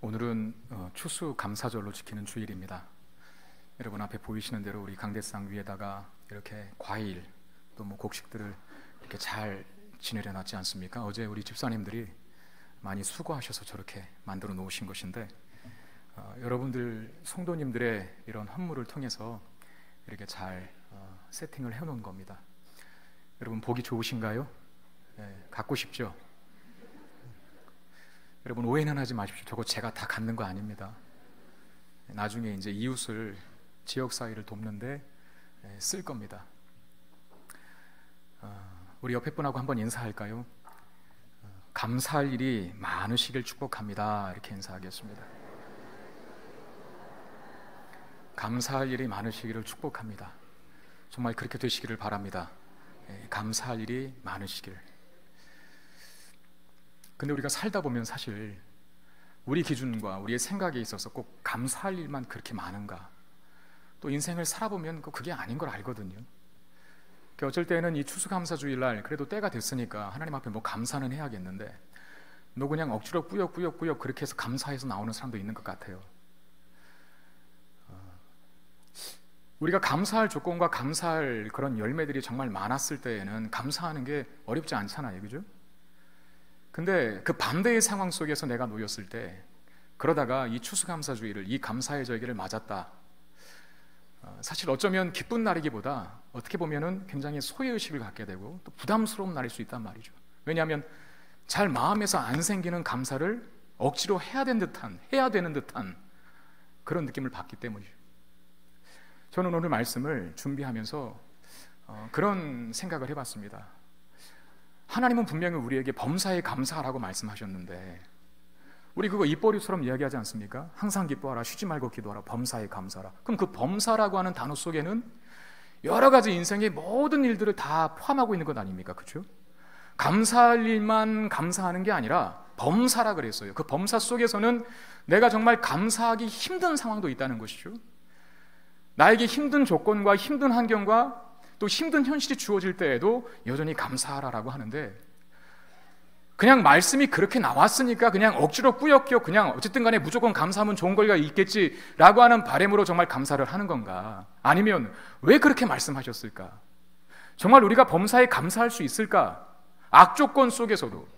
오늘은 추수감사절로 지키는 주일입니다. 여러분 앞에 보이시는 대로 우리 강대상 위에다가 이렇게 과일 또 곡식들을 이렇게 잘 진열해 놨지 않습니까? 어제 우리 집사님들이 많이 수고하셔서 저렇게 만들어 놓으신 것인데 여러분들 성도님들의 이런 헌물을 통해서 이렇게 잘 세팅을 해 놓은 겁니다. 여러분 보기 좋으신가요? 네, 갖고 싶죠? 여러분 오해는 하지 마십시오. 저거 제가 다 갖는 거 아닙니다. 나중에 이제 이웃을 지역 사회를 돕는데 쓸 겁니다. 우리 옆에 분하고 한번 인사할까요? 감사할 일이 많으시길 축복합니다. 이렇게 인사하겠습니다. 감사할 일이 많으시기를 축복합니다. 정말 그렇게 되시기를 바랍니다. 감사할 일이 많으시길. 근데 우리가 살다 보면 사실 우리 기준과 우리의 생각에 있어서 꼭 감사할 일만 그렇게 많은가? 또 인생을 살아보면 그게 아닌 걸 알거든요. 어쩔 때는 이 추수감사주일날 그래도 때가 됐으니까 하나님 앞에 뭐 감사는 해야겠는데 너 그냥 억지로 꾸역꾸역 그렇게 해서 감사해서 나오는 사람도 있는 것 같아요. 우리가 감사할 조건과 감사할 그런 열매들이 정말 많았을 때에는 감사하는 게 어렵지 않잖아요, 그죠? 근데 그 반대의 상황 속에서 내가 놓였을 때 그러다가 이 추수감사주일을, 이 감사의 절기를 맞았다. 사실 어쩌면 기쁜 날이기보다 어떻게 보면은 굉장히 소외의식을 갖게 되고 또 부담스러운 날일 수 있단 말이죠. 왜냐하면 잘 마음에서 안 생기는 감사를 억지로 해야 되는 듯한 그런 느낌을 받기 때문이죠. 저는 오늘 말씀을 준비하면서 그런 생각을 해봤습니다. 하나님은 분명히 우리에게 범사에 감사하라고 말씀하셨는데 우리 그거 입버릇처럼 이야기하지 않습니까? 항상 기뻐하라, 쉬지 말고 기도하라, 범사에 감사하라. 그럼 그 범사라고 하는 단어 속에는 여러 가지 인생의 모든 일들을 다 포함하고 있는 것 아닙니까? 그렇죠? 감사할 일만 감사하는 게 아니라 범사라 그랬어요. 그 범사 속에서는 내가 정말 감사하기 힘든 상황도 있다는 것이죠. 나에게 힘든 조건과 힘든 환경과 또 힘든 현실이 주어질 때에도 여전히 감사하라라고 하는데 그냥 말씀이 그렇게 나왔으니까 그냥 억지로 꾸역꾸역 그냥 어쨌든 간에 무조건 감사하면 좋은 거리가 있겠지라고 하는 바람으로 정말 감사를 하는 건가? 아니면 왜 그렇게 말씀하셨을까? 정말 우리가 범사에 감사할 수 있을까? 악조건 속에서도,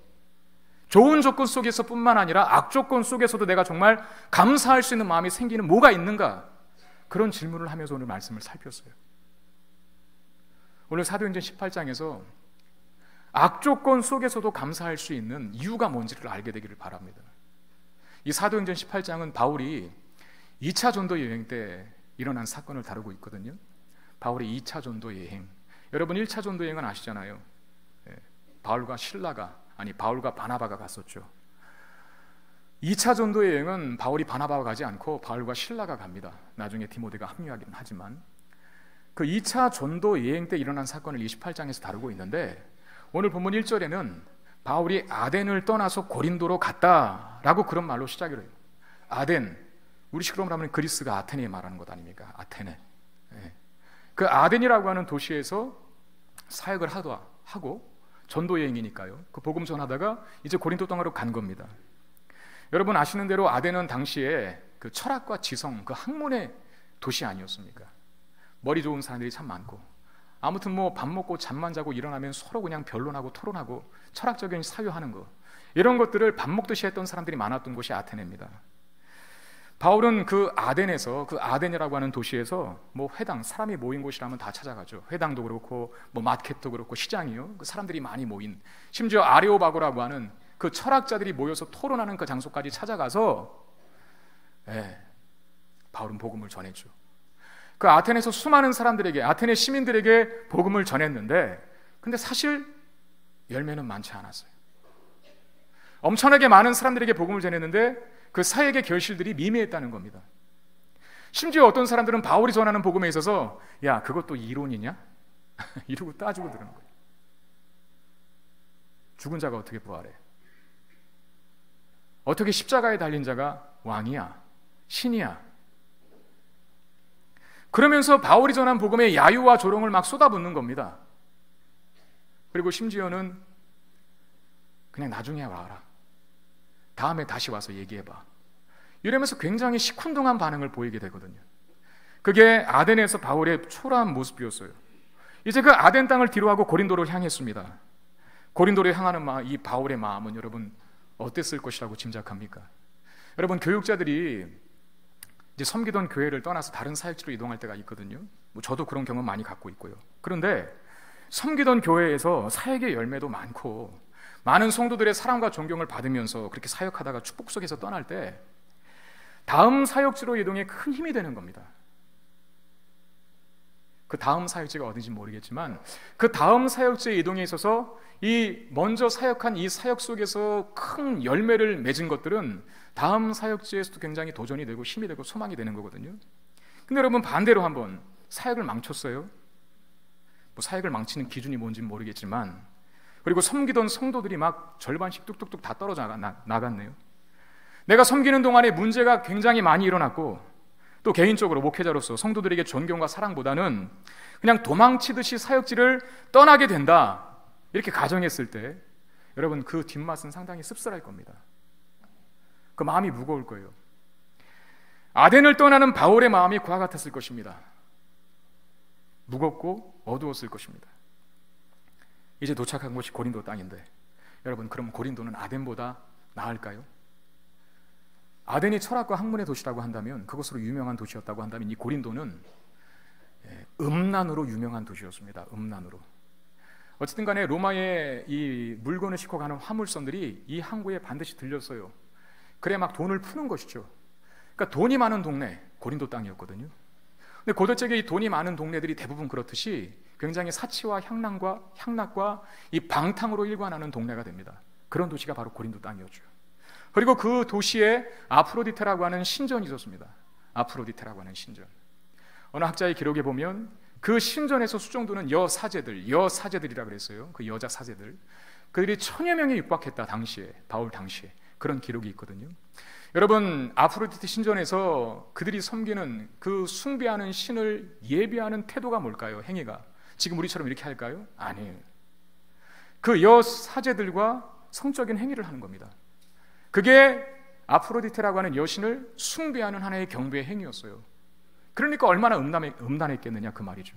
좋은 조건 속에서 뿐만 아니라 악조건 속에서도 내가 정말 감사할 수 있는 마음이 생기는 뭐가 있는가? 그런 질문을 하면서 오늘 말씀을 살폈어요. 오늘 사도행전 18장에서 악조건 속에서도 감사할 수 있는 이유가 뭔지를 알게 되기를 바랍니다. 이 사도행전 18장은 바울이 2차 전도 여행 때 일어난 사건을 다루고 있거든요. 바울의 2차 전도 여행. 여러분 1차 전도 여행은 아시잖아요. 바울과 바나바가 갔었죠. 2차 전도 여행은 바울이 바나바가 가지 않고 바울과 실라가 갑니다. 나중에 디모데가 합류하기는 하지만 그 2차 전도 여행 때 일어난 사건을 28장에서 다루고 있는데 오늘 본문 1절에는 바울이 아덴을 떠나서 고린도로 갔다라고 그런 말로 시작을 해요. 아덴, 우리식으로 말하면 그리스가 아테네 말하는 것 아닙니까? 아테네. 그 아덴이라고 하는 도시에서 사역을 하고 전도 여행이니까요. 그 복음 전하다가 이제 고린도 땅으로 간 겁니다. 여러분 아시는 대로 아덴은 당시에 그 철학과 지성, 그 학문의 도시 아니었습니까? 머리 좋은 사람들이 참 많고 아무튼 뭐 밥 먹고 잠만 자고 일어나면 서로 그냥 변론하고 토론하고 철학적인 사유하는 거 이런 것들을 밥 먹듯이 했던 사람들이 많았던 곳이 아테네입니다. 바울은 그 아덴이라고 하는 도시에서 뭐 회당, 사람이 모인 곳이라면 다 찾아가죠. 회당도 그렇고 뭐 마켓도 그렇고 시장이요. 그 사람들이 많이 모인 심지어 아레오바고라고 하는 그 철학자들이 모여서 토론하는 그 장소까지 찾아가서 바울은 복음을 전했죠. 그 아테네에서 수많은 사람들에게, 아테네 시민들에게 복음을 전했는데 근데 사실 열매는 많지 않았어요. 엄청나게 많은 사람들에게 복음을 전했는데 그 사역의 결실들이 미미했다는 겁니다. 심지어 어떤 사람들은 바울이 전하는 복음에 있어서 야 그것도 이론이냐? 이러고 따지고 들은 거예요. 죽은 자가 어떻게 부활해? 어떻게 십자가에 달린 자가 왕이야? 신이야? 그러면서 바울이 전한 복음에 야유와 조롱을 막 쏟아붓는 겁니다. 그리고 심지어는 그냥 나중에 와라. 다음에 다시 와서 얘기해봐. 이러면서 굉장히 시큰둥한 반응을 보이게 되거든요. 그게 아덴에서 바울의 초라한 모습이었어요. 이제 그 아덴 땅을 뒤로하고 고린도를 향했습니다. 고린도를 향하는 이 바울의 마음은 여러분 어땠을 것이라고 짐작합니까? 여러분, 교육자들이 이제 섬기던 교회를 떠나서 다른 사역지로 이동할 때가 있거든요. 저도 그런 경험 많이 갖고 있고요. 그런데 섬기던 교회에서 사역의 열매도 많고 많은 성도들의 사랑과 존경을 받으면서 그렇게 사역하다가 축복 속에서 떠날 때 다음 사역지로 이동에 큰 힘이 되는 겁니다. 그 다음 사역지가 어딘지 모르겠지만 그 다음 사역지의 이동에 있어서 이 먼저 사역한 이 사역 속에서 큰 열매를 맺은 것들은 다음 사역지에서도 굉장히 도전이 되고 힘이 되고 소망이 되는 거거든요. 근데 여러분, 반대로 한번 사역을 망쳤어요. 사역을 망치는 기준이 뭔지는 모르겠지만, 그리고 섬기던 성도들이 막 절반씩 뚝뚝뚝 다 떨어져 나갔네요. 내가 섬기는 동안에 문제가 굉장히 많이 일어났고, 또 개인적으로 목회자로서 성도들에게 존경과 사랑보다는 그냥 도망치듯이 사역지를 떠나게 된다, 이렇게 가정했을 때 여러분, 그 뒷맛은 상당히 씁쓸할 겁니다. 그 마음이 무거울 거예요. 아덴을 떠나는 바울의 마음이 그와 같았을 것입니다. 무겁고 어두웠을 것입니다. 이제 도착한 곳이 고린도 땅인데, 여러분, 그럼 고린도는 아덴보다 나을까요? 아덴이 철학과 학문의 도시라고 한다면, 그것으로 유명한 도시였다고 한다면, 이 고린도는 음란으로 유명한 도시였습니다. 음란으로. 어쨌든 간에 로마에 이 물건을 싣고 가는 화물선들이 이 항구에 반드시 들렸어요. 그래 막 돈을 푸는 것이죠. 그러니까 돈이 많은 동네, 고린도 땅이었거든요. 근데 고대적에 이 돈이 많은 동네들이 대부분 그렇듯이 굉장히 사치와 향락과 이 방탕으로 일관하는 동네가 됩니다. 그런 도시가 바로 고린도 땅이었죠. 그리고 그 도시에 아프로디테라고 하는 신전이 있었습니다. 아프로디테라고 하는 신전. 어느 학자의 기록에 보면 그 신전에서 수종드는 여사제들이라 그랬어요. 그 여자 사제들, 그들이 1000여 명에 육박했다. 당시에, 바울 당시에 그런 기록이 있거든요. 여러분, 아프로디테 신전에서 그들이 섬기는 그 숭배하는 신을 예배하는 태도가 뭘까요? 행위가 지금 우리처럼 이렇게 할까요? 아니에요. 그 여사제들과 성적인 행위를 하는 겁니다. 그게 아프로디테라고 하는 여신을 숭배하는 하나의 경배의 행위였어요. 그러니까 얼마나 음란했겠느냐 그 말이죠.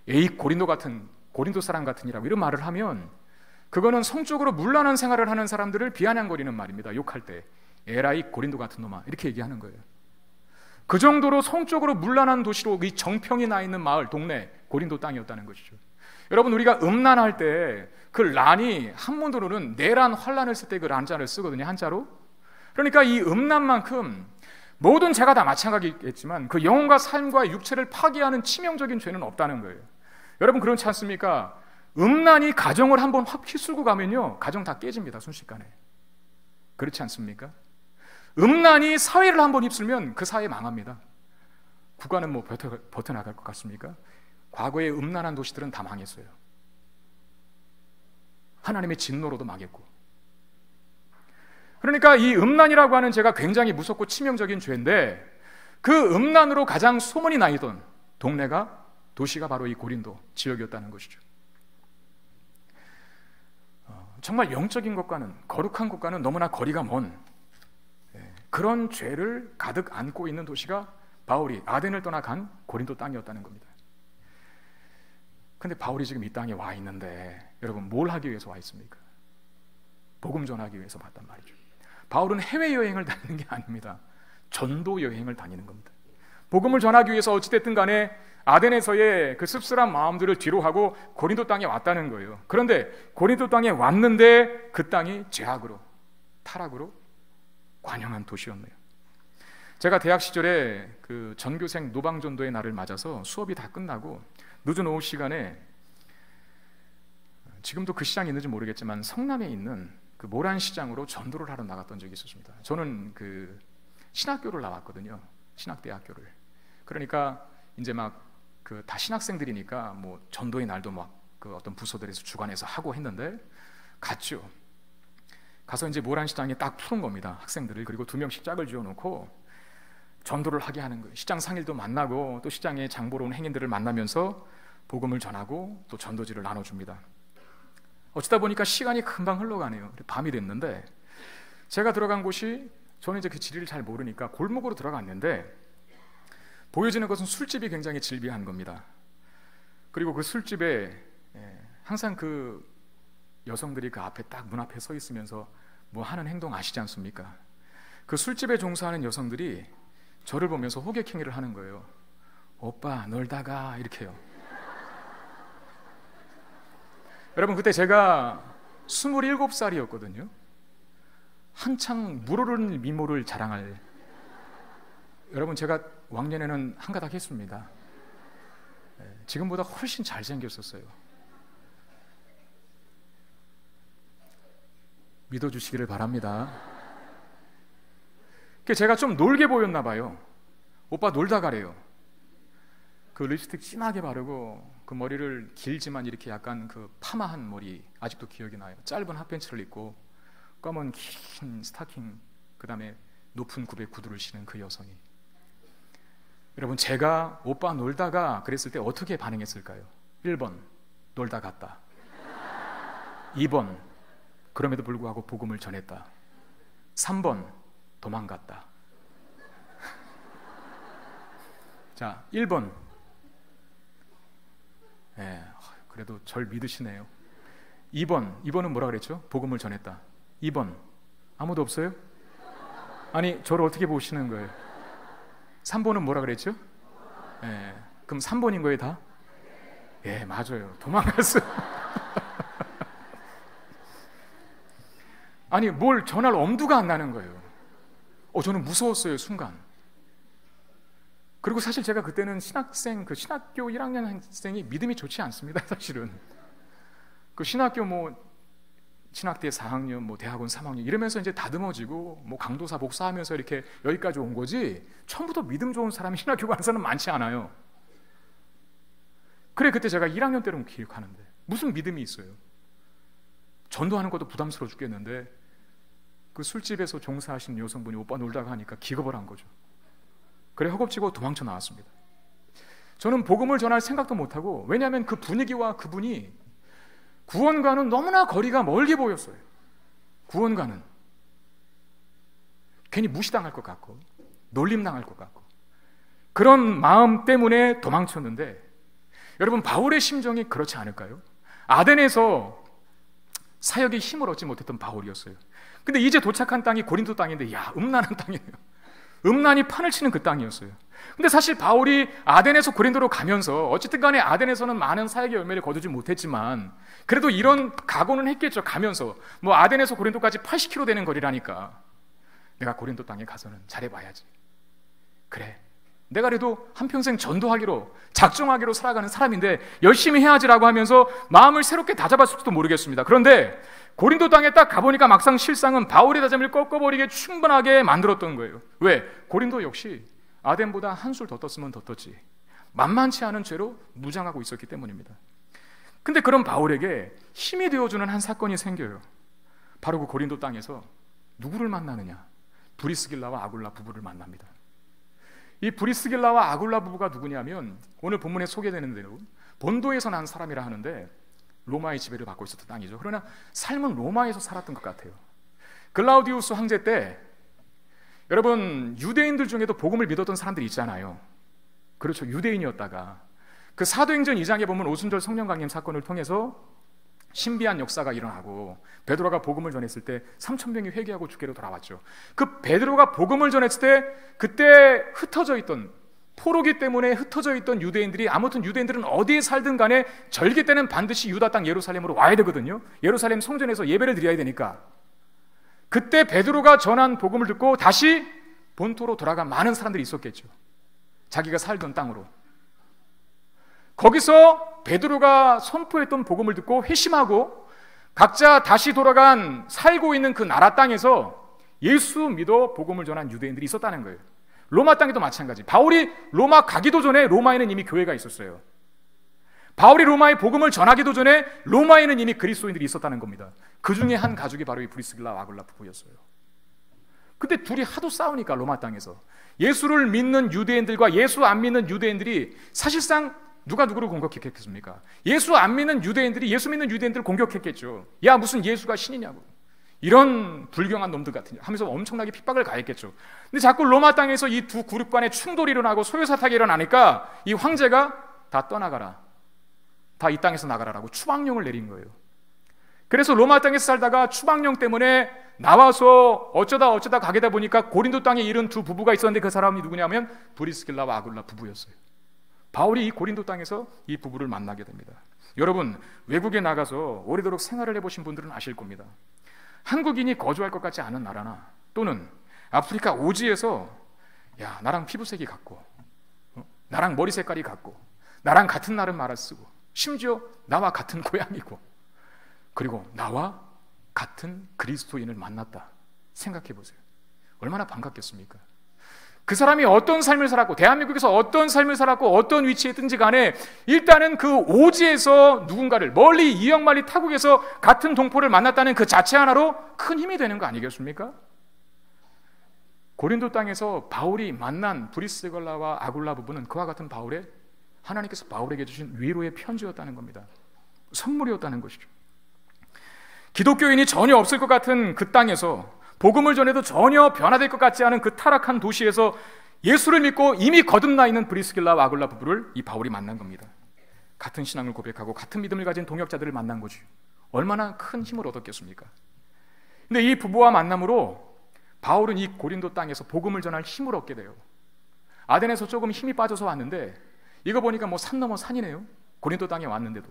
에이, 고린도 사람 같으니라고 이런 말을 하면 그거는 성적으로 문란한 생활을 하는 사람들을 비아냥거리는 말입니다. 욕할 때 에라이 고린도 같은 놈아, 이렇게 얘기하는 거예요. 그 정도로 성적으로 문란한 도시로 이 정평이 나 있는 마을, 동네, 고린도 땅이었다는 것이죠. 여러분, 우리가 음란할 때 그 란이 한문으로는 내란, 환란을 쓸 때 그 란자를 쓰거든요, 한자로. 그러니까 이 음란만큼 모든 죄가 다 마찬가지겠지만 그 영혼과 삶과 육체를 파괴하는 치명적인 죄는 없다는 거예요. 여러분, 그렇지 않습니까? 음란이 가정을 한번 확 휘쓸고 가면요, 가정 다 깨집니다, 순식간에. 그렇지 않습니까? 음란이 사회를 한번 휩쓸면 그 사회 망합니다. 국가는 뭐 버텨나갈 것 같습니까? 과거의 음란한 도시들은 다 망했어요. 하나님의 진노로도 망했고. 그러니까 이 음란이라고 하는 죄가 굉장히 무섭고 치명적인 죄인데, 그 음란으로 가장 소문이 나 있던 도시가 바로 이 고린도 지역이었다는 것이죠. 정말 영적인 것과는, 거룩한 것과는 너무나 거리가 먼 그런 죄를 가득 안고 있는 도시가 바울이 아덴을 떠나 간 고린도 땅이었다는 겁니다. 근데 바울이 지금 이 땅에 와 있는데, 여러분, 뭘 하기 위해서 와 있습니까? 복음 전하기 위해서 왔단 말이죠. 바울은 해외여행을 다니는 게 아닙니다. 전도 여행을 다니는 겁니다. 복음을 전하기 위해서 어찌됐든 간에 아덴에서의 그 씁쓸한 마음들을 뒤로 하고 고린도 땅에 왔다는 거예요. 그런데 고린도 땅에 왔는데 그 땅이 죄악으로, 타락으로 관영한 도시였네요. 제가 대학 시절에 그 전교생 노방전도의 날을 맞아서 수업이 다 끝나고 늦은 오후 시간에, 지금도 그 시장이 있는지 모르겠지만 성남에 있는 그 모란시장으로 전도를 하러 나갔던 적이 있었습니다. 저는 그 신학교를 나왔거든요. 신학대학교를. 그러니까 이제 막 그 다 신학생들이니까 뭐 전도의 날도 막 그 어떤 부서들에서 주관해서 하고 했는데 갔죠. 가서 이제 모란시장에 딱 푸는 겁니다, 학생들을. 그리고 2명씩 짝을 지어놓고 전도를 하게 하는 거예요. 시장 상일도 만나고 또 시장에 장보러 온 행인들을 만나면서 복음을 전하고 또 전도지를 나눠줍니다. 어쩌다 보니까 시간이 금방 흘러가네요. 밤이 됐는데 제가 들어간 곳이 저는 이제 그 지리를 잘 모르니까 골목으로 들어갔는데 보여지는 것은 술집이 굉장히 질비한 겁니다. 그리고 그 술집에 항상 그 여성들이 그 앞에 딱 문 앞에 서 있으면서 뭐 하는 행동 아시지 않습니까? 그 술집에 종사하는 여성들이 저를 보면서 호객행위를 하는 거예요. 오빠 놀다가 이렇게요. 여러분 그때 제가 27살이었거든요. 한창 물오르는 미모를 자랑할, 여러분 제가 왕년에는 한가닥 했습니다. 지금보다 훨씬 잘생겼었어요. 믿어주시기를 바랍니다. 제가 좀 놀게 보였나 봐요. 오빠 놀다 가래요. 그 립스틱 진하게 바르고 그 머리를 길지만 이렇게 약간 그 파마한 머리 아직도 기억이 나요. 짧은 핫팬츠를 입고 검은 긴 스타킹, 그 다음에 높은 굽의 구두를 신은 그 여성이, 여러분 제가 오빠 놀다가 그랬을 때 어떻게 반응했을까요? 1번 놀다 갔다, 2번 그럼에도 불구하고 복음을 전했다, 3번 도망갔다. 자, 1번 그래도 절 믿으시네요. 2번은 뭐라 그랬죠? 복음을 전했다. 2번 아무도 없어요? 아니 저를 어떻게 보시는 거예요? 3번은 뭐라 그랬죠? 그럼 3번인 거예요 다? 맞아요. 도망갔어요. 아니 뭘 전할 엄두가 안 나는 거예요. 저는 무서웠어요 순간. 그리고 사실 제가 그때는 신학교 1학년 학생이 믿음이 좋지 않습니다. 사실은 그 신학교 신학대 4학년, 대학원 3학년 이러면서 이제 다듬어지고 강도사 목사하면서 이렇게 여기까지 온 거지, 처음부터 믿음 좋은 사람이 신학교 가는 사람은 많지 않아요. 그래 그때 제가 1학년 때는 기억하는데 무슨 믿음이 있어요? 전도하는 것도 부담스러워 죽겠는데 그 술집에서 종사하신 여성분이 오빠 놀다가 하니까 기겁을 한 거죠. 그래 허겁지겁 도망쳐 나왔습니다. 저는 복음을 전할 생각도 못하고, 왜냐하면 그 분위기와 그분이 구원과는 너무나 거리가 멀게 보였어요. 구원과는 괜히 무시당할 것 같고 놀림당할 것 같고 그런 마음 때문에 도망쳤는데, 여러분 바울의 심정이 그렇지 않을까요? 아덴에서 사역의 힘을 얻지 못했던 바울이었어요. 근데 이제 도착한 땅이 고린도 땅인데 음란한 땅이에요. 음란이 판을 치는 그 땅이었어요. 근데 사실 바울이 아덴에서 고린도로 가면서 어쨌든 간에 아덴에서는 많은 사역의 열매를 거두지 못했지만 그래도 이런 각오는 했겠죠. 가면서 아덴에서 고린도까지 80km 되는 거리라니까 내가 고린도 땅에 가서는 잘해봐야지. 그래 내가 그래도 한평생 전도하기로 작정하기로 살아가는 사람인데 열심히 해야지라고 하면서 마음을 새롭게 다잡았을지도 모르겠습니다. 그런데 고린도 땅에 딱 가보니까 막상 실상은 바울의 다짐을 꺾어버리게 충분하게 만들었던 거예요. 왜? 고린도 역시 아덴보다 한술 더 떴으면 더 떴지 만만치 않은 죄로 무장하고 있었기 때문입니다. 근데 그런 바울에게 힘이 되어주는 한 사건이 생겨요. 바로 그 고린도 땅에서 누구를 만나느냐? 브리스길라와 아굴라 부부를 만납니다. 이 브리스길라와 아굴라 부부가 누구냐면 오늘 본문에 소개되는 대로 본도에서 난 사람이라 하는데 로마의 지배를 받고 있었던 땅이죠. 그러나 삶은 로마에서 살았던 것 같아요. 글라우디우스 황제 때 여러분 유대인들 중에도 복음을 믿었던 사람들이 있잖아요. 그렇죠. 유대인이었다가 그 사도행전 2장에 보면 오순절 성령 강림 사건을 통해서 신비한 역사가 일어나고 베드로가 복음을 전했을 때 3,000명이 회개하고 주께로 돌아왔죠. 그 베드로가 복음을 전했을 때 그때 흩어져 있던, 포로기 때문에 흩어져 있던 유대인들이, 아무튼 유대인들은 어디에 살든 간에 절기 때는 반드시 유다 땅 예루살렘으로 와야 되거든요. 예루살렘 성전에서 예배를 드려야 되니까. 그때 베드로가 전한 복음을 듣고 다시 본토로 돌아간 많은 사람들이 있었겠죠. 자기가 살던 땅으로. 거기서 베드로가 선포했던 복음을 듣고 회심하고 각자 다시 돌아간 살고 있는 그 나라 땅에서 예수 믿어 복음을 전한 유대인들이 있었다는 거예요. 로마 땅에도 마찬가지. 바울이 로마 가기도 전에 로마에는 이미 교회가 있었어요. 바울이 로마에 복음을 전하기도 전에 로마에는 이미 그리스도인들이 있었다는 겁니다. 그 중에 한 가족이 바로 이 브리스길라 아굴라 부부였어요. 근데 둘이 하도 싸우니까 로마 땅에서 예수를 믿는 유대인들과 예수 안 믿는 유대인들이 사실상 누가 누구를 공격했겠습니까? 예수 안 믿는 유대인들이 예수 믿는 유대인들을 공격했겠죠. 야 무슨 예수가 신이냐고, 이런 불경한 놈들 같은 하면서 엄청나게 핍박을 가했겠죠. 근데 자꾸 로마 땅에서 이 두 그룹 간의 충돌이 일어나고 소요사탁이 일어나니까 이 황제가 다 떠나가라, 다 이 땅에서 나가라라고 추방령을 내린 거예요. 그래서 로마 땅에서 살다가 추방령 때문에 나와서 어쩌다 가게다 보니까 고린도 땅에 이른 두 부부가 있었는데 그 사람이 누구냐면 브리스길라와 아굴라 부부였어요. 바울이 이 고린도 땅에서 이 부부를 만나게 됩니다. 여러분, 외국에 나가서 오래도록 생활을 해보신 분들은 아실 겁니다. 한국인이 거주할 것 같지 않은 나라나 또는 아프리카 오지에서 야, 나랑 피부색이 같고 나랑 머리 색깔이 같고 나랑 같은 나름 말을 쓰고 심지어 나와 같은 고향이고 그리고 나와 같은 그리스도인을 만났다. 생각해 보세요. 얼마나 반갑겠습니까? 그 사람이 어떤 삶을 살았고 대한민국에서 어떤 삶을 살았고 어떤 위치에 있든지 간에 일단은 그 오지에서 누군가를 멀리 이역만리 타국에서 같은 동포를 만났다는 그 자체 하나로 큰 힘이 되는 거 아니겠습니까? 고린도 땅에서 바울이 만난 브리스길라와 아굴라 부부는 그와 같은 하나님께서 바울에게 주신 위로의 편지였다는 겁니다. 선물이었다는 것이죠. 기독교인이 전혀 없을 것 같은 그 땅에서 복음을 전해도 전혀 변화될 것 같지 않은 그 타락한 도시에서 예수를 믿고 이미 거듭나 있는 브리스길라와 아굴라 부부를 이 바울이 만난 겁니다. 같은 신앙을 고백하고 같은 믿음을 가진 동역자들을 만난 거죠. 얼마나 큰 힘을 얻었겠습니까? 근데 이 부부와 만남으로 바울은 이 고린도 땅에서 복음을 전할 힘을 얻게 돼요. 아덴에서 조금 힘이 빠져서 왔는데 이거 보니까 뭐 산 넘어 산이네요. 고린도 땅에 왔는데도.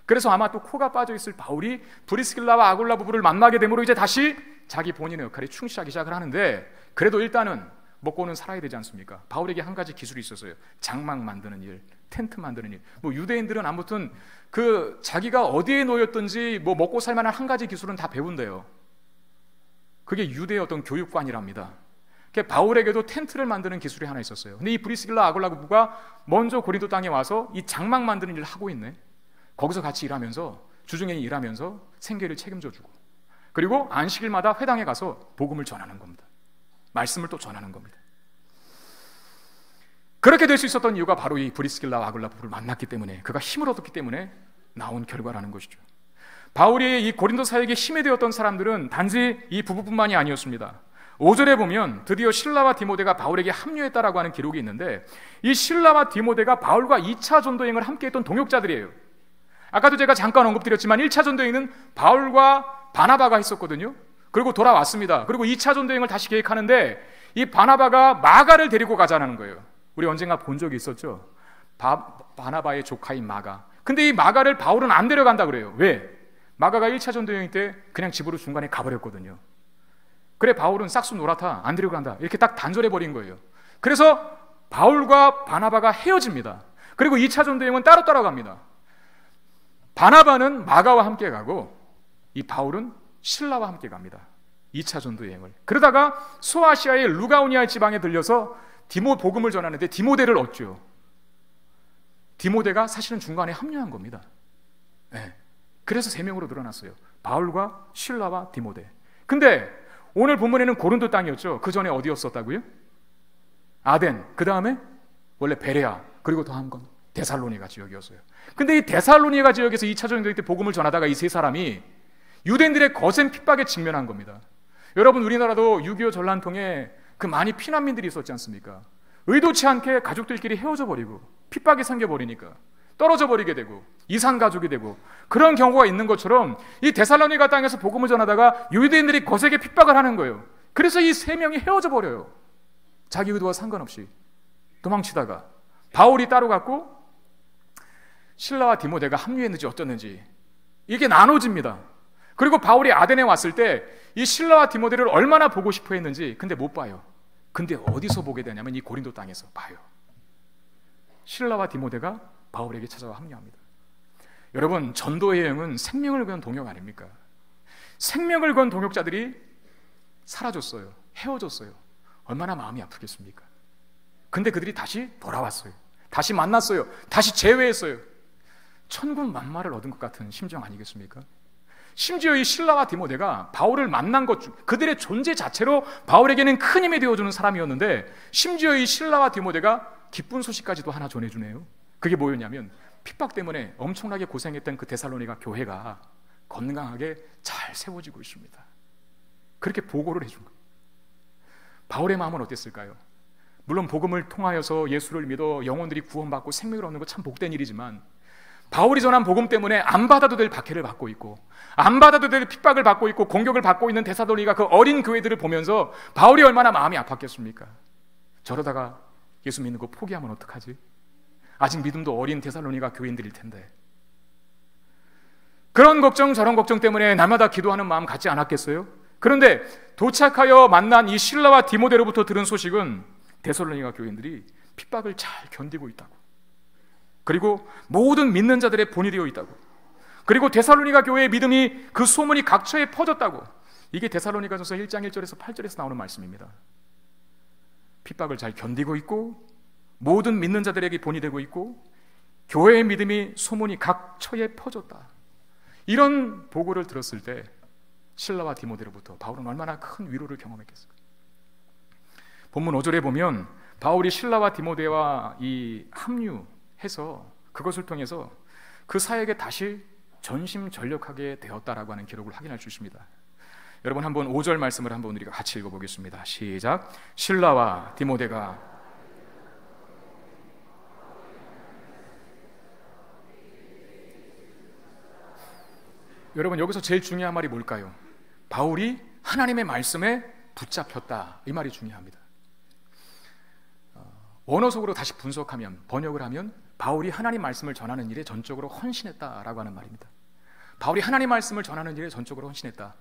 그래서 아마 또 코가 빠져있을 바울이 브리스길라와 아굴라 부부를 만나게 되므로 이제 다시 자기 본인의 역할에 충실하기 시작을 하는데 그래도 일단은 먹고는 살아야 되지 않습니까? 바울에게 한 가지 기술이 있었어요. 장막 만드는 일, 텐트 만드는 일. 뭐 유대인들은 아무튼 그 자기가 어디에 놓였든지 뭐 먹고 살만한 한 가지 기술은 다 배운대요. 그게 유대의 어떤 교육관이랍니다. 바울에게도 텐트를 만드는 기술이 하나 있었어요. 근데 이 브리스길라 아굴라 부부가 먼저 고린도 땅에 와서 이 장막 만드는 일을 하고 있네. 거기서 같이 일하면서 주중에 일하면서 생계를 책임져주고 그리고 안식일마다 회당에 가서 복음을 전하는 겁니다. 말씀을 또 전하는 겁니다. 그렇게 될 수 있었던 이유가 바로 이 브리스길라와 아굴라 부부를 만났기 때문에 그가 힘을 얻었기 때문에 나온 결과라는 것이죠. 바울이 이 고린도 사역에 힘이 되었던 사람들은 단지 이 부부뿐만이 아니었습니다. 5절에 보면 드디어 실라와 디모데가 바울에게 합류했다라고 하는 기록이 있는데 이 실라와 디모데가 바울과 2차 전도여행을 함께 했던 동역자들이에요. 아까도 제가 잠깐 언급드렸지만 1차 전도여행은 바울과 바나바가 했었거든요. 그리고 돌아왔습니다. 그리고 2차 전도여행을 다시 계획하는데 이 바나바가 마가를 데리고 가자는 거예요. 우리 언젠가 본 적이 있었죠. 바나바의 조카인 마가. 근데 이 마가를 바울은 안 데려간다 그래요. 왜? 마가가 1차 전도여행 때 그냥 집으로 중간에 가버렸거든요. 그래 바울은 싹수 놀아타 안 데려간다 이렇게 딱 단절해버린 거예요. 그래서 바울과 바나바가 헤어집니다. 그리고 2차 전도여행은 따로 갑니다. 바나바는 마가와 함께 가고 이 바울은 실라와 함께 갑니다. 2차 전도여행을. 그러다가 소아시아의 루가오니아 지방에 들려서 복음을 전하는데 디모데를 얻죠. 디모데가 사실은 중간에 합류한 겁니다. 네. 그래서 3명으로 늘어났어요. 바울과 실라와 디모데. 근데 오늘 본문에는 고린도 땅이었죠. 그 전에 어디였었다고요? 아덴, 그 다음에 원래 베레아, 그리고 더 한 건 데살로니가 지역이었어요. 근데 이 데살로니가 지역에서 2차 전도여행 때 복음을 전하다가 이 세 사람이 유대인들의 거센 핍박에 직면한 겁니다. 여러분 우리나라도 6.25 전란통에 그 많이 피난민들이 있었지 않습니까? 의도치 않게 가족들끼리 헤어져 버리고 핍박이 생겨버리니까 떨어져 버리게 되고 이산가족이 되고 그런 경우가 있는 것처럼 이 데살로니가 땅에서 복음을 전하다가 유대인들이 거세게 핍박을 하는 거예요. 그래서 이 3명이 헤어져 버려요. 자기 의도와 상관없이 도망치다가 바울이 따로 갔고 실라와 디모데가 합류했는지 어땠는지 이게 나눠집니다. 그리고 바울이 아덴에 왔을 때 이 실라와 디모데를 얼마나 보고 싶어 했는지 근데 못 봐요. 근데 어디서 보게 되냐면 이 고린도 땅에서 봐요. 실라와 디모데가 바울에게 찾아와 합류합니다. 여러분 전도의 여행은 생명을 건 동역 아닙니까? 생명을 건 동역자들이 사라졌어요. 헤어졌어요. 얼마나 마음이 아프겠습니까? 근데 그들이 다시 돌아왔어요. 다시 만났어요. 다시 재회했어요. 천군 만마를 얻은 것 같은 심정 아니겠습니까? 심지어 이 실라와 디모데가 바울을 만난 것, 그들의 존재 자체로 바울에게는 큰 힘이 되어주는 사람이었는데 심지어 이 실라와 디모데가 기쁜 소식까지도 하나 전해주네요. 그게 뭐였냐면 핍박 때문에 엄청나게 고생했던 그 데살로니가 교회가 건강하게 잘 세워지고 있습니다. 그렇게 보고를 해준 거예요. 바울의 마음은 어땠을까요? 물론 복음을 통하여서 예수를 믿어 영혼들이 구원받고 생명을 얻는 거 참 복된 일이지만 바울이 전한 복음 때문에 안 받아도 될 박해를 받고 있고 안 받아도 될 핍박을 받고 있고 공격을 받고 있는 데살로니가 그 어린 교회들을 보면서 바울이 얼마나 마음이 아팠겠습니까? 저러다가 예수 믿는 거 포기하면 어떡하지? 아직 믿음도 어린 데살로니가 교인들일 텐데. 그런 걱정 저런 걱정 때문에 날마다 기도하는 마음 갖지 않았겠어요? 그런데 도착하여 만난 이 실라와 디모데로부터 들은 소식은 데살로니가 교인들이 핍박을 잘 견디고 있다고, 그리고 모든 믿는 자들의 본이 되어 있다고, 그리고 데살로니가 교회의 믿음이 그 소문이 각처에 퍼졌다고. 이게 데살로니가전서 1장 1절에서 8절에서 나오는 말씀입니다. 핍박을 잘 견디고 있고 모든 믿는 자들에게 본이 되고 있고 교회의 믿음이 소문이 각처에 퍼졌다. 이런 보고를 들었을 때 실라와 디모데로부터 바울은 얼마나 큰 위로를 경험했겠을까. 본문 5절에 보면 바울이 실라와 디모데와 이 합류해서 그것을 통해서 그 사역에 다시 전심전력하게 되었다라고 하는 기록을 확인할 수 있습니다. 여러분 한번 5절 말씀을 한번 우리가 같이 읽어보겠습니다. 시작. 실라와 디모데가 여러분 여기서 제일 중요한 말이 뭘까요? 바울이 하나님의 말씀에 붙잡혔다, 이 말이 중요합니다. 원어속으로 다시 분석하면, 번역을 하면 바울이 하나님 말씀을 전하는 일에 전적으로 헌신했다라고 하는 말입니다. 바울이 하나님 말씀을 전하는 일에 전적으로 헌신했다.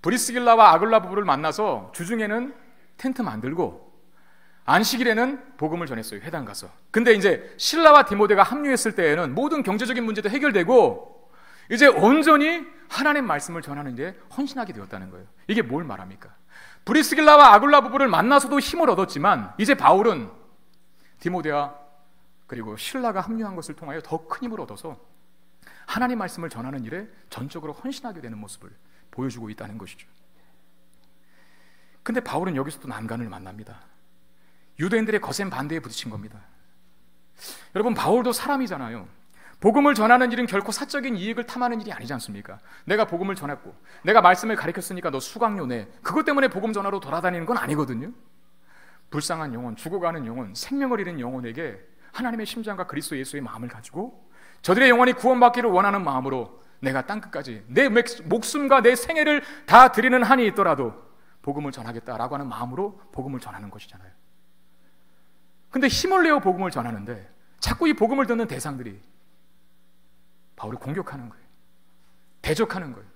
브리스길라와 아굴라 부부를 만나서 주중에는 텐트 만들고 안식일에는 복음을 전했어요, 회당 가서. 근데 이제 실라와 디모데가 합류했을 때에는 모든 경제적인 문제도 해결되고 이제 온전히 하나님 말씀을 전하는 데 헌신하게 되었다는 거예요. 이게 뭘 말합니까? 브리스길라와 아굴라 부부를 만나서도 힘을 얻었지만 이제 바울은 디모데와 그리고 실라가 합류한 것을 통하여 더 큰 힘을 얻어서 하나님 말씀을 전하는 일에 전적으로 헌신하게 되는 모습을 보여주고 있다는 것이죠. 근데 바울은 여기서도 난간을 만납니다. 유대인들의 거센 반대에 부딪힌 겁니다. 여러분 바울도 사람이잖아요. 복음을 전하는 일은 결코 사적인 이익을 탐하는 일이 아니지 않습니까? 내가 복음을 전했고 내가 말씀을 가르쳤으니까 너 수강료 내, 그것 때문에 복음 전하러 돌아다니는 건 아니거든요. 불쌍한 영혼, 죽어가는 영혼, 생명을 잃은 영혼에게 하나님의 심장과 그리스도 예수의 마음을 가지고 저들의 영혼이 구원받기를 원하는 마음으로 내가 땅끝까지 내 목숨과 내 생애를 다 드리는 한이 있더라도 복음을 전하겠다라고 하는 마음으로 복음을 전하는 것이잖아요. 근데 힘을 내어 복음을 전하는데 자꾸 이 복음을 듣는 대상들이 바울을 공격하는 거예요. 대적하는 거예요.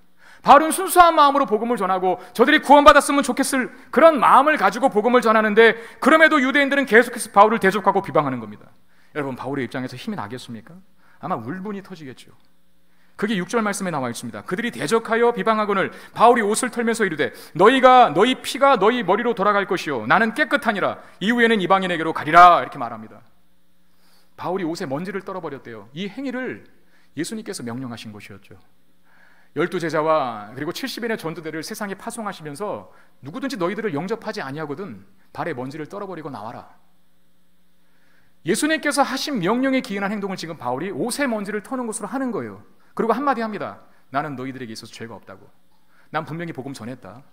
바울은 순수한 마음으로 복음을 전하고 저들이 구원받았으면 좋겠을 그런 마음을 가지고 복음을 전하는데 그럼에도 유대인들은 계속해서 바울을 대적하고 비방하는 겁니다. 여러분 바울의 입장에서 힘이 나겠습니까? 아마 울분이 터지겠죠. 그게 6절 말씀에 나와 있습니다. 그들이 대적하여 비방하거늘 바울이 옷을 털면서 이르되 너희 피가 너희 머리로 돌아갈 것이요 나는 깨끗하니라 이후에는 이방인에게로 가리라, 이렇게 말합니다. 바울이 옷에 먼지를 떨어버렸대요. 이 행위를 예수님께서 명령하신 것이었죠. 12제자와 그리고 70인의 전도대를 세상에 파송하시면서 누구든지 너희들을 영접하지 아니하거든 발에 먼지를 떨어버리고 나와라. 예수님께서 하신 명령에 기인한 행동을 지금 바울이 옷에 먼지를 터는 것으로 하는 거예요. 그리고 한마디 합니다. 나는 너희들에게 있어서 죄가 없다고. 난 분명히 복음 전했다.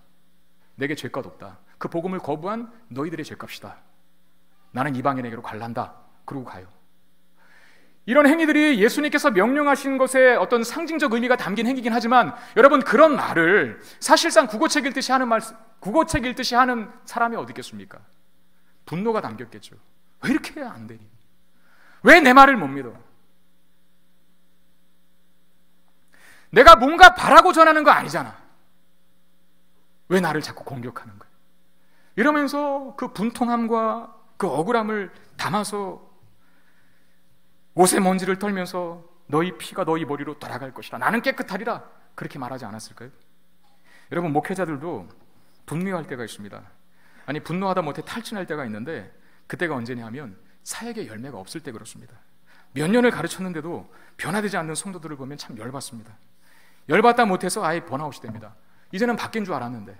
내게 죄값 없다. 그 복음을 거부한 너희들의 죄값이다. 나는 이방인에게로 갈란다. 그러고 가요. 이런 행위들이 예수님께서 명령하신 것에 어떤 상징적 의미가 담긴 행위긴 하지만 여러분 그런 말을 사실상 국어책 읽듯이 하는 사람이 어디 있겠습니까? 분노가 담겼겠죠. 왜 이렇게 해야 안 되니? 왜 내 말을 못 믿어? 내가 뭔가 바라고 전하는 거 아니잖아. 왜 나를 자꾸 공격하는 거야? 이러면서 그 분통함과 그 억울함을 담아서 옷에 먼지를 털면서 너희 피가 너희 머리로 돌아갈 것이라 나는 깨끗하리라, 그렇게 말하지 않았을까요? 여러분 목회자들도 분노할 때가 있습니다. 아니 분노하다 못해 탈진할 때가 있는데 그때가 언제냐 하면 사역의 열매가 없을 때 그렇습니다. 몇 년을 가르쳤는데도 변화되지 않는 성도들을 보면 참 열받습니다. 열받다 못해서 아예 번아웃이 됩니다. 이제는 바뀐 줄 알았는데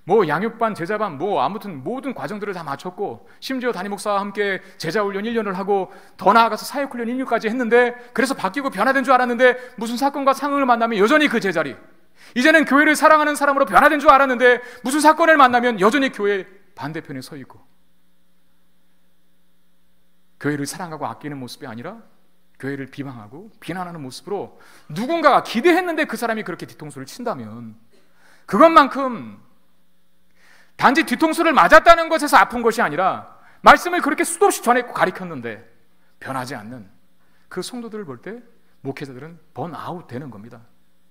뭐 양육반, 제자반, 뭐 아무튼 모든 과정들을 다 마쳤고 심지어 담임 목사와 함께 제자훈련 1년을 하고 더 나아가서 사역훈련 1년까지 했는데 그래서 바뀌고 변화된 줄 알았는데 무슨 사건과 상황을 만나면 여전히 그 제자리, 이제는 교회를 사랑하는 사람으로 변화된 줄 알았는데 무슨 사건을 만나면 여전히 교회 반대편에 서 있고, 교회를 사랑하고 아끼는 모습이 아니라 교회를 비방하고 비난하는 모습으로, 누군가가 기대했는데 그 사람이 그렇게 뒤통수를 친다면 그것만큼 단지 뒤통수를 맞았다는 것에서 아픈 것이 아니라 말씀을 그렇게 수도 없이 전했고 가르쳤는데 변하지 않는 그 성도들을 볼 때 목회자들은 번아웃 되는 겁니다.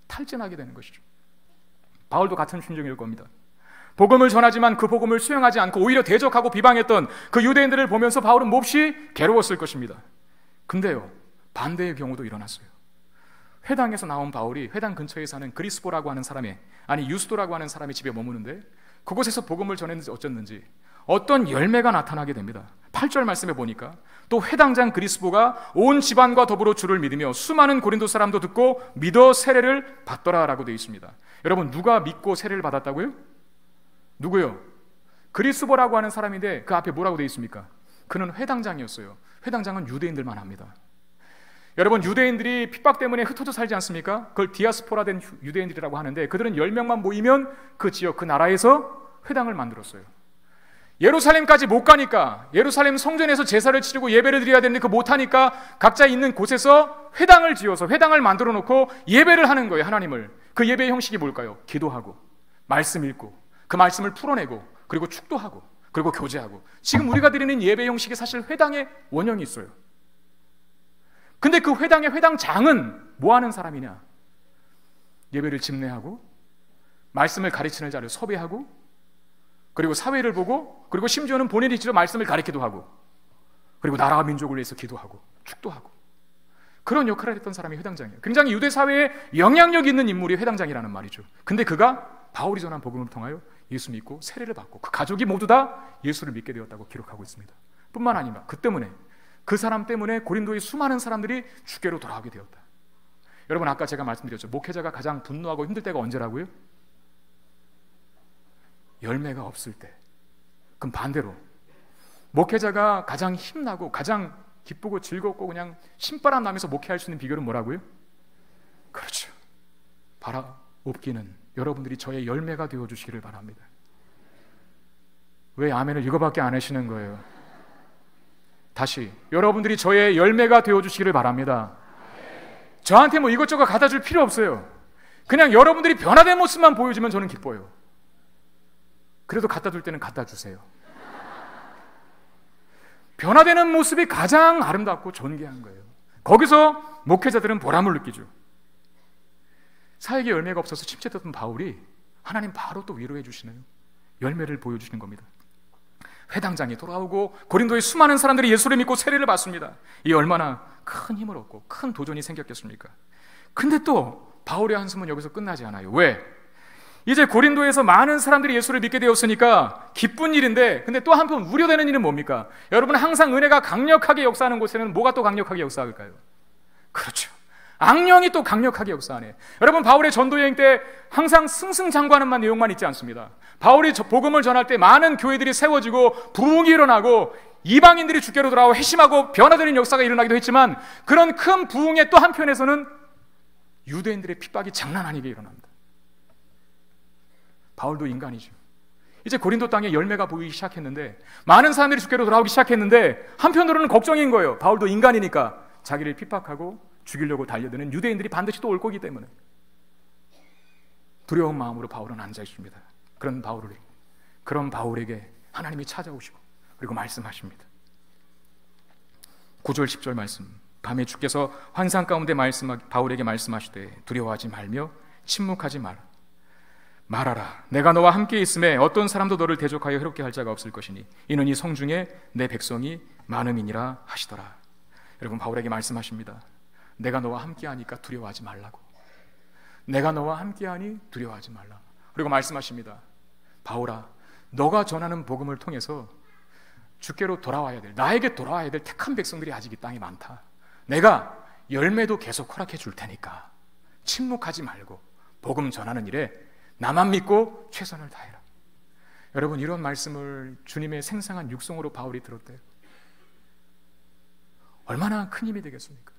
탈진하게 되는 것이죠. 바울도 같은 심정일 겁니다. 복음을 전하지만 그 복음을 수용하지 않고 오히려 대적하고 비방했던 그 유대인들을 보면서 바울은 몹시 괴로웠을 것입니다. 근데요, 반대의 경우도 일어났어요. 회당에서 나온 바울이 회당 근처에 사는 그리스보라고 하는 사람의, 아니 유스도라고 하는 사람의 집에 머무는데, 그곳에서 복음을 전했는지 어쩌는지 어떤 열매가 나타나게 됩니다. 8절 말씀에 보니까 또 회당장 그리스보가 온 집안과 더불어 주를 믿으며 수많은 고린도 사람도 듣고 믿어 세례를 받더라라고 되어 있습니다. 여러분, 누가 믿고 세례를 받았다고요? 누구요? 그리스보라고 하는 사람인데 그 앞에 뭐라고 되어 있습니까? 그는 회당장이었어요. 회당장은 유대인들만 합니다. 여러분, 유대인들이 핍박 때문에 흩어져 살지 않습니까? 그걸 디아스포라된 유대인들이라고 하는데, 그들은 10명만 모이면 그 지역, 그 나라에서 회당을 만들었어요. 예루살렘까지 못 가니까, 예루살렘 성전에서 제사를 치르고 예배를 드려야 되는데 그 못하니까 각자 있는 곳에서 회당을 지어서 회당을 만들어 놓고 예배를 하는 거예요, 하나님을. 그 예배의 형식이 뭘까요? 기도하고 말씀 읽고 그 말씀을 풀어내고 그리고 축도하고 그리고 교제하고. 지금 우리가 드리는 예배 형식이 사실 회당의 원형이 있어요. 근데 그 회당의 회당장은 뭐 하는 사람이냐? 예배를 집례하고 말씀을 가르치는 자를 섭외하고 그리고 사회를 보고 그리고 심지어는 본인이 직접 말씀을 가르치기도 하고 그리고 나라와 민족을 위해서 기도하고 축도하고 그런 역할을 했던 사람이 회당장이에요. 굉장히 유대 사회에 영향력 있는 인물이 회당장이라는 말이죠. 근데 그가 바울이 전한 복음을 통하여 예수 믿고 세례를 받고 그 가족이 모두 다 예수를 믿게 되었다고 기록하고 있습니다. 뿐만 아니라 그 사람 때문에 고린도의 수많은 사람들이 주께로 돌아오게 되었다. 여러분, 아까 제가 말씀드렸죠. 목회자가 가장 분노하고 힘들 때가 언제라고요? 열매가 없을 때. 그럼 반대로 목회자가 가장 힘나고 가장 기쁘고 즐겁고 그냥 신바람 나면서 목회할 수 있는 비결은 뭐라고요? 그렇죠. 바라옵기는 여러분들이 저의 열매가 되어주시기를 바랍니다. 왜 아멘을 이거밖에 안 하시는 거예요? 다시, 여러분들이 저의 열매가 되어주시기를 바랍니다. 저한테 뭐 이것저것 갖다 줄 필요 없어요. 그냥 여러분들이 변화된 모습만 보여주면 저는 기뻐요. 그래도 갖다 줄 때는 갖다 주세요. 변화되는 모습이 가장 아름답고 존귀한 거예요. 거기서 목회자들은 보람을 느끼죠. 사역의 열매가 없어서 침체됐던 바울이 하나님 바로 또 위로해 주시는 열매를 보여주시는 겁니다. 회당장이 돌아오고 고린도의 수많은 사람들이 예수를 믿고 세례를 받습니다. 이 얼마나 큰 힘을 얻고 큰 도전이 생겼겠습니까? 근데 또 바울의 한숨은 여기서 끝나지 않아요. 왜? 이제 고린도에서 많은 사람들이 예수를 믿게 되었으니까 기쁜 일인데, 근데 또 한편 우려되는 일은 뭡니까? 여러분, 항상 은혜가 강력하게 역사하는 곳에는 뭐가 또 강력하게 역사할까요? 그렇죠. 악령이 또 강력하게 역사하네. 여러분, 바울의 전도여행 때 항상 승승장구하는 내용만 있지 않습니다. 바울이 복음을 전할 때 많은 교회들이 세워지고 부흥이 일어나고 이방인들이 주께로 돌아와 회심하고 변화되는 역사가 일어나기도 했지만, 그런 큰 부흥의 또 한편에서는 유대인들의 핍박이 장난 아니게 일어납니다. 바울도 인간이죠. 이제 고린도 땅에 열매가 보이기 시작했는데, 많은 사람들이 주께로 돌아오기 시작했는데, 한편으로는 걱정인 거예요. 바울도 인간이니까 자기를 핍박하고 죽이려고 달려드는 유대인들이 반드시 또 올 거기 때문에 두려운 마음으로 바울은 앉아 있습니다. 그런 바울에게 하나님이 찾아오시고 그리고 말씀하십니다. 9절 10절 말씀. 밤에 주께서 환상 가운데 바울에게 말씀하시되 두려워하지 말며 침묵하지 말아라. 내가 너와 함께 있음에 어떤 사람도 너를 대적하여 해롭게 할 자가 없을 것이니 이는 이 성중에 내 백성이 많음이니라 하시더라. 여러분, 바울에게 말씀하십니다. 내가 너와 함께하니까 두려워하지 말라고. 내가 너와 함께하니 두려워하지 말라. 그리고 말씀하십니다. 바울아, 너가 전하는 복음을 통해서 주께로 돌아와야 될, 나에게 돌아와야 될 택한 백성들이 아직 이 땅에 많다. 내가 열매도 계속 허락해 줄 테니까 침묵하지 말고 복음 전하는 일에 나만 믿고 최선을 다해라. 여러분, 이런 말씀을 주님의 생생한 육성으로 바울이 들었대요. 얼마나 큰 힘이 되겠습니까?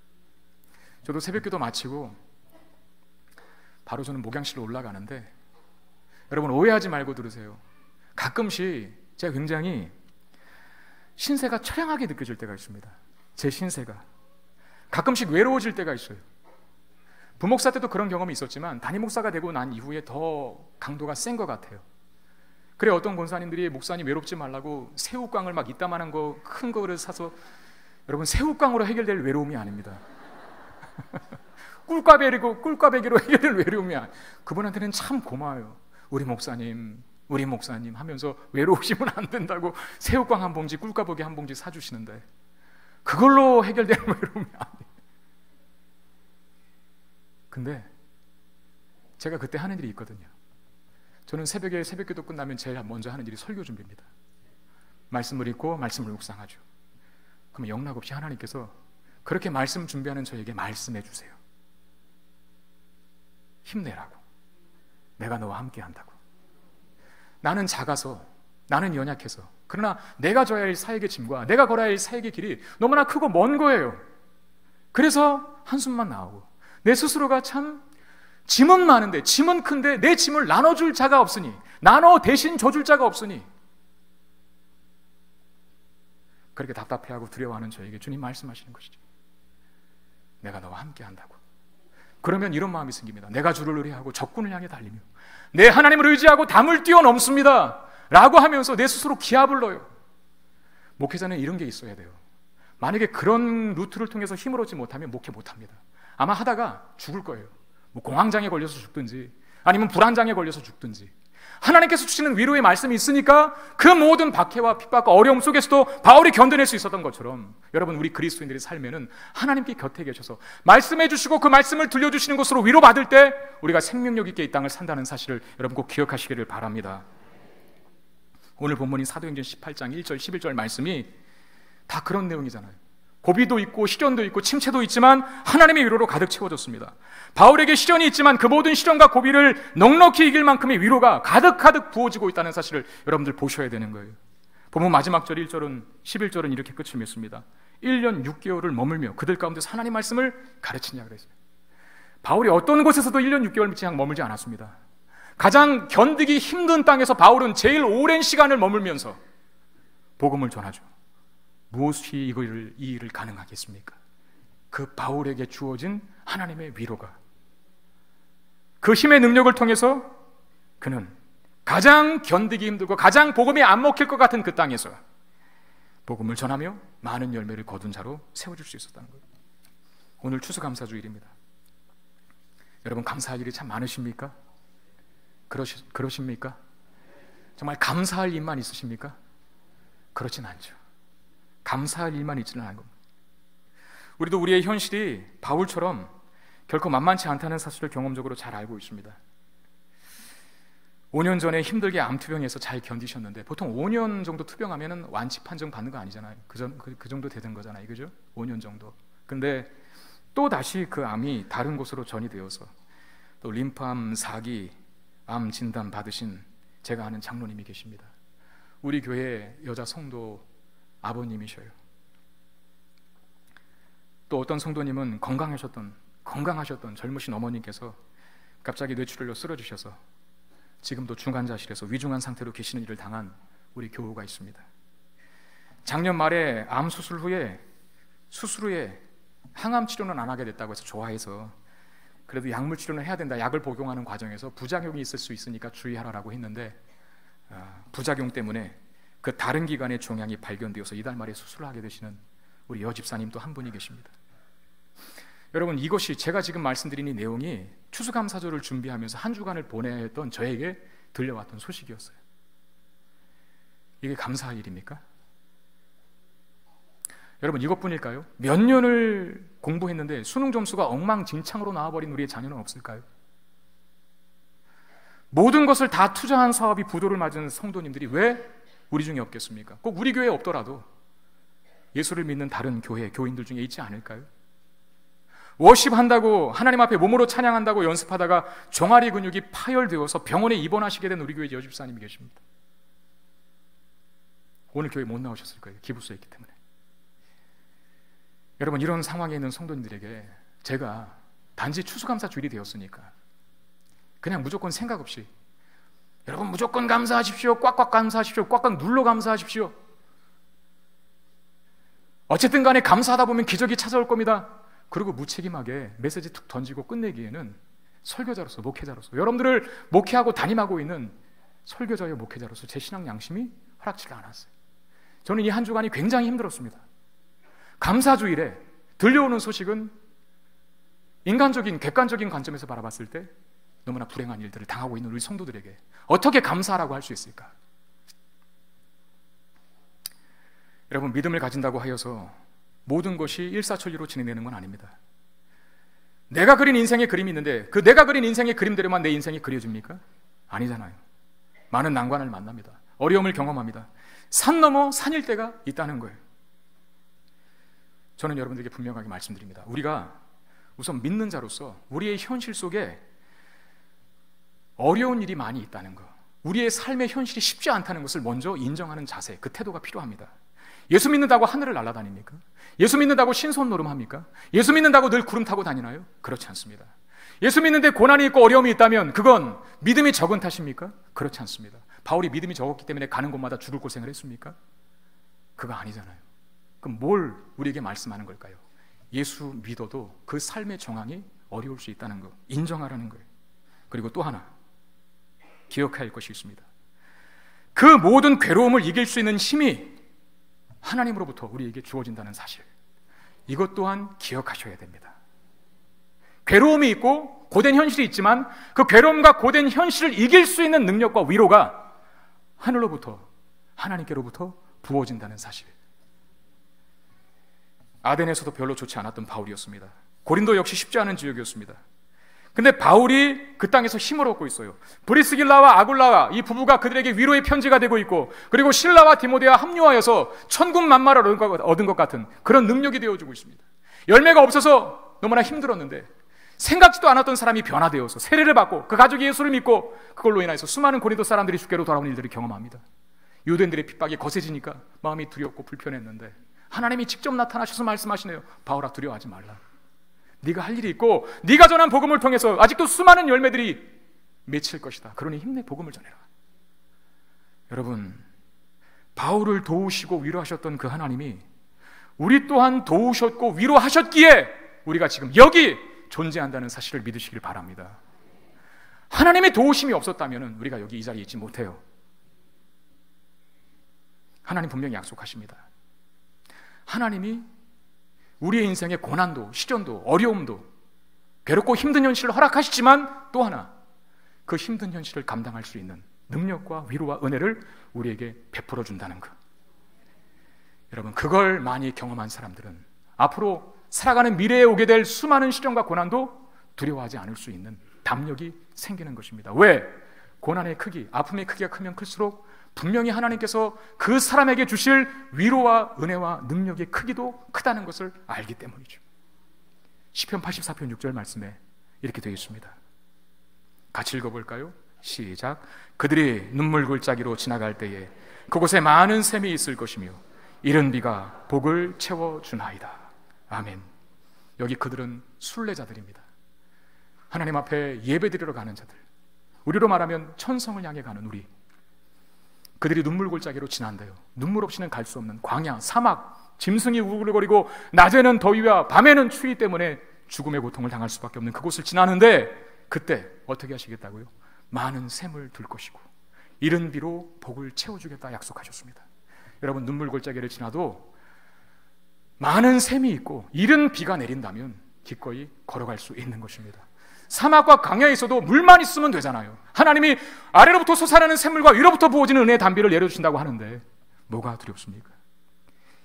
저도 새벽기도 마치고 바로 저는 목양실로 올라가는데, 여러분 오해하지 말고 들으세요. 가끔씩 제가 굉장히 신세가 처량하게 느껴질 때가 있습니다. 제 신세가 가끔씩 외로워질 때가 있어요. 부목사 때도 그런 경험이 있었지만 담임 목사가 되고 난 이후에 더 강도가 센 것 같아요. 그래, 어떤 권사님들이 목사님 외롭지 말라고 새우깡을 막 이따만한 거 큰 거를 사서, 여러분 새우깡으로 해결될 외로움이 아닙니다. 꿀꽈배기로 해결될 외로움이 아니에요. 그분한테는 참 고마워요. 우리 목사님 하면서 외로우시면 안 된다고 새우깡 한 봉지, 꿀꽈배기 한 봉지 사주시는데 그걸로 해결되는 외로움이 아니에요. 근데 제가 그때 하는 일이 있거든요. 저는 새벽에 새벽기도 끝나면 제일 먼저 하는 일이 설교 준비입니다. 말씀을 읽고 말씀을 묵상하죠. 그러면 영락없이 하나님께서 그렇게 말씀 준비하는 저에게 말씀해 주세요. 힘내라고. 내가 너와 함께 한다고. 나는 작아서, 나는 연약해서, 그러나 내가 져야 할 사역의 짐과 내가 걸어야 할 사역의 길이 너무나 크고 먼 거예요. 그래서 한숨만 나오고, 내 스스로가 참 짐은 많은데, 짐은 큰데 내 짐을 나눠줄 자가 없으니, 나눠 대신 져줄 자가 없으니, 그렇게 답답해하고 두려워하는 저에게 주님 말씀하시는 것이죠. 내가 너와 함께 한다고. 그러면 이런 마음이 생깁니다. 내가 주를 의뢰하고 적군을 향해 달리며 내 하나님을 의지하고 담을 뛰어넘습니다 라고 하면서 내 스스로 기합을 넣어요. 목회자는 이런 게 있어야 돼요. 만약에 그런 루트를 통해서 힘을 얻지 못하면 목회 못합니다. 아마 하다가 죽을 거예요. 뭐 공황장애 걸려서 죽든지 아니면 불안장애 걸려서 죽든지. 하나님께서 주시는 위로의 말씀이 있으니까 그 모든 박해와 핍박과 어려움 속에서도 바울이 견뎌낼 수 있었던 것처럼, 여러분 우리 그리스도인들의 삶에는 하나님께 곁에 계셔서 말씀해 주시고 그 말씀을 들려주시는 것으로 위로받을 때 우리가 생명력 있게 이 땅을 산다는 사실을 여러분 꼭 기억하시기를 바랍니다. 오늘 본문인 사도행전 18장 1절 11절 말씀이 다 그런 내용이잖아요. 고비도 있고 시련도 있고 침체도 있지만 하나님의 위로로 가득 채워졌습니다. 바울에게 시련이 있지만 그 모든 시련과 고비를 넉넉히 이길 만큼의 위로가 가득가득 부어지고 있다는 사실을 여러분들 보셔야 되는 거예요. 본문 마지막 절 1절은 11절은 이렇게 끝을 맺습니다. 1년 6개월을 머물며 그들 가운데서 하나님 말씀을 가르치냐 그랬어요. 바울이 어떤 곳에서도 1년 6개월 이상 머물지 않았습니다. 가장 견디기 힘든 땅에서 바울은 제일 오랜 시간을 머물면서 복음을 전하죠. 무엇이 이 일을 가능하겠습니까? 그 바울에게 주어진 하나님의 위로가, 그 힘의 능력을 통해서 그는 가장 견디기 힘들고 가장 복음이 안 먹힐 것 같은 그 땅에서 복음을 전하며 많은 열매를 거둔 자로 세워줄 수 있었다는 거예요. 오늘 추수감사주일입니다. 여러분 감사할 일이 참 많으십니까? 그러십니까? 정말 감사할 일만 있으십니까? 그렇진 않죠. 감사할 일만 있지는 않은 겁니다. 우리도 우리의 현실이 바울처럼 결코 만만치 않다는 사실을 경험적으로 잘 알고 있습니다. 5년 전에 힘들게 암투병해서 잘 견디셨는데 보통 5년 정도 투병하면 완치 판정 받는 거 아니잖아요. 그 정도 되는 거잖아요. 그죠? 5년 정도. 근데 또 다시 그 암이 다른 곳으로 전이 되어서 또 림프암 4기 암 진단 받으신 제가 아는 장로님이 계십니다. 우리 교회 여자 성도 아버님이셔요. 또 어떤 성도님은 건강하셨던 젊으신 어머님께서 갑자기 뇌출혈로 쓰러지셔서 지금도 중환자실에서 위중한 상태로 계시는 일을 당한 우리 교우가 있습니다. 작년 말에 암 수술 후에 항암 치료는 안 하게 됐다고 해서 좋아해서 그래도 약물 치료는 해야 된다, 약을 복용하는 과정에서 부작용이 있을 수 있으니까 주의하라고 했는데 부작용 때문에 그 다른 기관의 종양이 발견되어서 이달 말에 수술을 하게 되시는 우리 여집사님 또 한 분이 계십니다. 여러분 이것이 제가 지금 말씀드린 이 내용이 추수감사절을 준비하면서 한 주간을 보내야 했던 저에게 들려왔던 소식이었어요. 이게 감사할 일입니까? 여러분 이것뿐일까요? 몇 년을 공부했는데 수능 점수가 엉망진창으로 나와버린 우리의 자녀는 없을까요? 모든 것을 다 투자한 사업이 부도를 맞은 성도님들이 왜 우리 중에 없겠습니까? 꼭 우리 교회에 없더라도 예수를 믿는 다른 교인들 중에 있지 않을까요? 워십한다고 하나님 앞에 몸으로 찬양한다고 연습하다가 종아리 근육이 파열되어서 병원에 입원하시게 된 우리 교회 여집사님이 계십니다. 오늘 교회 못 나오셨을 거예요. 기부서 있기 때문에. 여러분 이런 상황에 있는 성도님들에게 제가 단지 추수감사 주일이 되었으니까 그냥 무조건 생각 없이 여러분 무조건 감사하십시오. 꽉꽉 감사하십시오. 꽉꽉 눌러 감사하십시오. 어쨌든 간에 감사하다 보면 기적이 찾아올 겁니다. 그리고 무책임하게 메시지 툭 던지고 끝내기에는 설교자로서, 목회자로서, 여러분들을 목회하고 담임하고 있는 설교자여 목회자로서 제 신앙 양심이 허락지가 않았어요. 저는 이 한 주간이 굉장히 힘들었습니다. 감사주일에 들려오는 소식은 인간적인, 객관적인 관점에서 바라봤을 때 너무나 불행한 일들을 당하고 있는 우리 성도들에게 어떻게 감사하라고 할 수 있을까? 여러분, 믿음을 가진다고 하여서 모든 것이 일사천리로 진행되는 건 아닙니다. 내가 그린 인생의 그림이 있는데 그 내가 그린 인생의 그림대로만 내 인생이 그려집니까? 아니잖아요. 많은 난관을 만납니다. 어려움을 경험합니다. 산 넘어 산일 때가 있다는 거예요. 저는 여러분들에게 분명하게 말씀드립니다. 우리가 우선 믿는 자로서 우리의 현실 속에 어려운 일이 많이 있다는 것, 우리의 삶의 현실이 쉽지 않다는 것을 먼저 인정하는 자세, 그 태도가 필요합니다. 예수 믿는다고 하늘을 날아다닙니까? 예수 믿는다고 신선노름합니까? 예수 믿는다고 늘 구름 타고 다니나요? 그렇지 않습니다. 예수 믿는데 고난이 있고 어려움이 있다면 그건 믿음이 적은 탓입니까? 그렇지 않습니다. 바울이 믿음이 적었기 때문에 가는 곳마다 죽을 고생을 했습니까? 그거 아니잖아요. 그럼 뭘 우리에게 말씀하는 걸까요? 예수 믿어도 그 삶의 정황이 어려울 수 있다는 거 인정하라는 거예요. 그리고 또 하나 기억해야 할 것이 있습니다. 그 모든 괴로움을 이길 수 있는 힘이 하나님으로부터 우리에게 주어진다는 사실, 이것 또한 기억하셔야 됩니다. 괴로움이 있고 고된 현실이 있지만 그 괴로움과 고된 현실을 이길 수 있는 능력과 위로가 하늘로부터, 하나님께로부터 부어진다는 사실. 아덴에서도 별로 좋지 않았던 바울이었습니다. 고린도 역시 쉽지 않은 지역이었습니다. 근데 바울이 그 땅에서 힘을 얻고 있어요. 브리스길라와 아굴라와 이 부부가 그들에게 위로의 편지가 되고 있고, 그리고 실라와 디모데와 합류하여서 천군만마를 얻은 것 같은 그런 능력이 되어주고 있습니다. 열매가 없어서 너무나 힘들었는데 생각지도 않았던 사람이 변화되어서 세례를 받고 그 가족이 예수를 믿고 그걸로 인해서 수많은 고린도 사람들이 주께로 돌아온 일들을 경험합니다. 유대인들의 핍박이 거세지니까 마음이 두렵고 불편했는데 하나님이 직접 나타나셔서 말씀하시네요. 바울아, 두려워하지 말라. 네가 할 일이 있고 네가 전한 복음을 통해서 아직도 수많은 열매들이 맺힐 것이다. 그러니 힘내 복음을 전해라. 여러분, 바울을 도우시고 위로하셨던 그 하나님이 우리 또한 도우셨고 위로하셨기에 우리가 지금 여기 존재한다는 사실을 믿으시길 바랍니다. 하나님의 도우심이 없었다면 우리가 여기 이 자리에 있지 못해요. 하나님 분명히 약속하십니다. 하나님이 우리의 인생의 고난도, 시련도, 어려움도, 괴롭고 힘든 현실을 허락하시지만 또 하나 그 힘든 현실을 감당할 수 있는 능력과 위로와 은혜를 우리에게 베풀어 준다는 것. 여러분, 그걸 많이 경험한 사람들은 앞으로 살아가는 미래에 오게 될 수많은 시련과 고난도 두려워하지 않을 수 있는 담력이 생기는 것입니다. 왜? 고난의 크기, 아픔의 크기가 크면 클수록 분명히 하나님께서 그 사람에게 주실 위로와 은혜와 능력의 크기도 크다는 것을 알기 때문이죠. 시편 84편 6절 말씀에 이렇게 되어 있습니다. 같이 읽어볼까요? 시작. 그들이 눈물 골짜기로 지나갈 때에 그곳에 많은 샘이 있을 것이며 이른 비가 복을 채워주나이다. 아멘. 여기 그들은 순례자들입니다. 하나님 앞에 예배드리러 가는 자들, 우리로 말하면 천성을 향해 가는 우리, 그들이 눈물 골짜기로 지난대요. 눈물 없이는 갈 수 없는 광야, 사막, 짐승이 우글거리고 낮에는 더위와 밤에는 추위 때문에 죽음의 고통을 당할 수밖에 없는 그곳을 지나는데 그때 어떻게 하시겠다고요? 많은 샘을 둘 것이고 이른 비로 복을 채워주겠다 약속하셨습니다. 여러분, 눈물 골짜기를 지나도 많은 샘이 있고 이른 비가 내린다면 기꺼이 걸어갈 수 있는 것입니다. 사막과 광야에 있어도 물만 있으면 되잖아요. 하나님이 아래로부터 솟아나는 샘물과 위로부터 부어지는 은혜의 담비를 내려주신다고 하는데 뭐가 두렵습니까?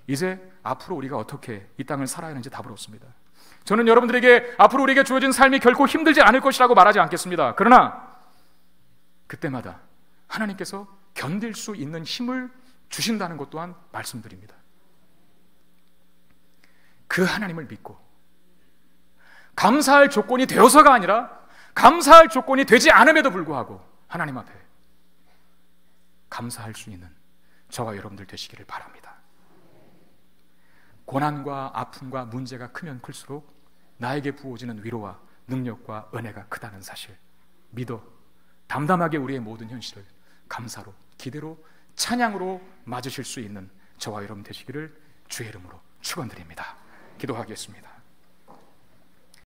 이제 앞으로 우리가 어떻게 이 땅을 살아야 하는지 답을 얻습니다. 저는 여러분들에게 앞으로 우리에게 주어진 삶이 결코 힘들지 않을 것이라고 말하지 않겠습니다. 그러나 그때마다 하나님께서 견딜 수 있는 힘을 주신다는 것 또한 말씀드립니다. 그 하나님을 믿고 감사할 조건이 되어서가 아니라 감사할 조건이 되지 않음에도 불구하고 하나님 앞에 감사할 수 있는 저와 여러분들 되시기를 바랍니다. 고난과 아픔과 문제가 크면 클수록 나에게 부어지는 위로와 능력과 은혜가 크다는 사실 믿어 담담하게 우리의 모든 현실을 감사로, 기대로, 찬양으로 맞으실 수 있는 저와 여러분 되시기를 주의 이름으로 축원드립니다. 기도하겠습니다.